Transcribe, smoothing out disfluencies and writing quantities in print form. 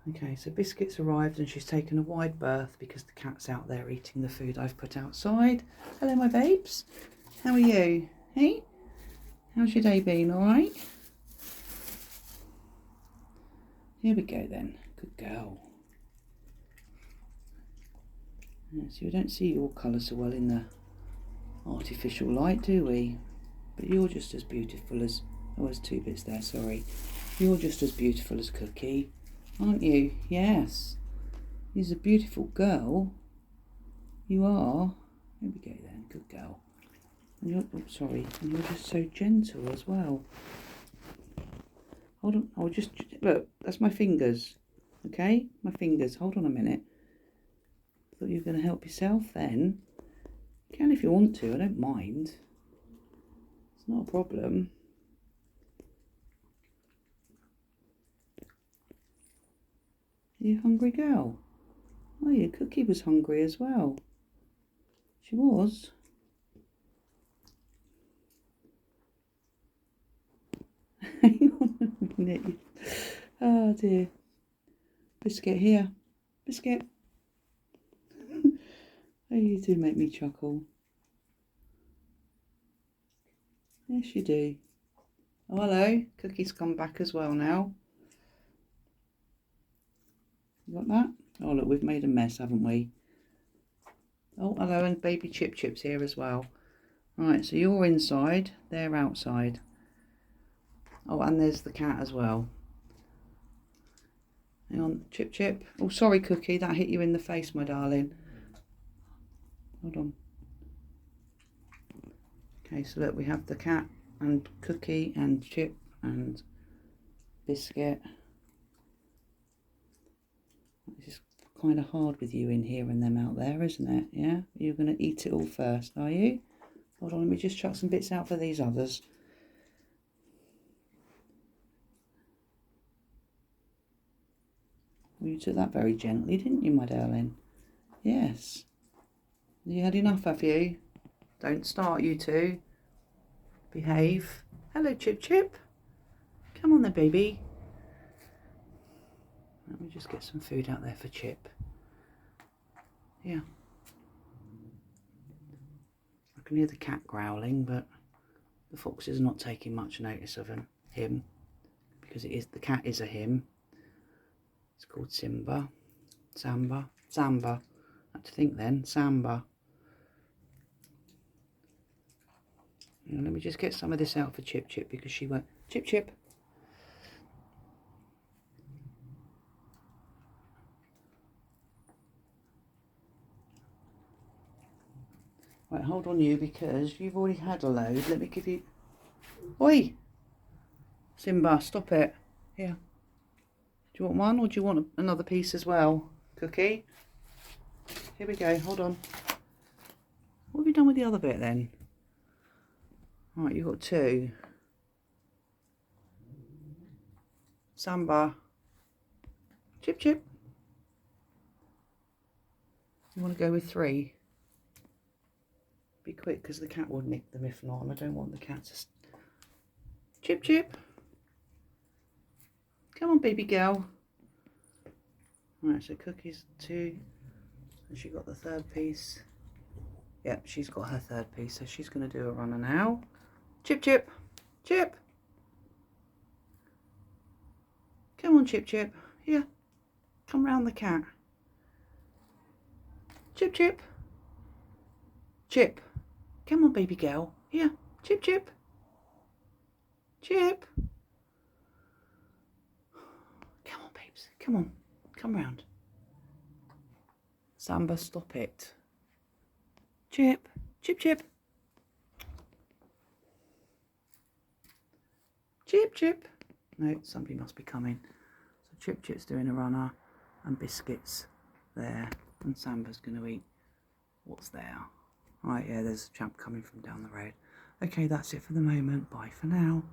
Okay, so Biscuit's arrived and she's taken a wide berth because the cat's out there eating the food I've put outside. Hello, my babes. How are you? Hey? How's your day been, alright? Here we go then. Good girl. Yeah, so we don't see your colour so well in the artificial light, do we? But you're just as beautiful as... Oh, there's two bits there, sorry. You're just as beautiful as Cookie, aren't you? Yes. You're a beautiful girl. You are. Here we go then. Good girl. And you're... Oh, sorry. And you're just so gentle as well. Hold on. I'll just... Look, that's my fingers. Okay? My fingers. Hold on a minute. Thought you were going to help yourself then. You can if you want to. I don't mind. It's not a problem. Are you a hungry girl? Oh, your Cookie was hungry as well. She was. Hang on a minute. Oh dear. Biscuit here. Biscuit. Oh, you do make me chuckle. Yes, you do. Oh, hello. Cookie's come back as well now. You got that? Oh, look, we've made a mess, haven't we? Oh, hello, and baby ChipChip's here as well. Right, so you're inside, they're outside. Oh, and there's the cat as well. Hang on, ChipChip. Oh, sorry, Cookie, that hit you in the face, my darling. Hold on. Okay, so look, we have the cat and Cookie and Chip and Biscuit. This is kind of hard with you in here and them out there, isn't it? Yeah? You're going to eat it all first, are you? Hold on, let me just chuck some bits out for these others. Well, you took that very gently, didn't you, my darling? Yes. You had enough, have you? Don't start, you two. Behave. Hello, ChipChip. Come on then, baby. Let me just get some food out there for Chip. Yeah. I can hear the cat growling, but the fox is not taking much notice of him because the cat is a him. It's called Simba. Samba. I had to think then. Samba. And let me just get some of this out for ChipChip because she won't. ChipChip. Right, hold on you because you've already had a load. Let me give you... Oi! Simba, stop it. Here. Do you want one or do you want another piece as well? Cookie? Here we go, hold on. What have you done with the other bit then? Right, you've got two. Samba. ChipChip. You want to go with three? Be quick because the cat will nick them if not, and I don't want the cat to... ChipChip. Come on, baby girl. Right, so Cookie's two. And she got the third piece. Yep, she's got her third piece, so she's going to do a runner now. ChipChip. Chip. Come on, ChipChip. Here. Come round the cat. ChipChip. Chip. Come on, baby girl. Here. ChipChip. Chip. Come on, babes. Come on. Come round. Samba, stop it. Chip. ChipChip. ChipChip. No, somebody must be coming. So ChipChip's doing a runner and Biscuit's there. And Samba's going to eat what's there. Right, yeah, there's a chap coming from down the road. Okay, that's it for the moment. Bye for now.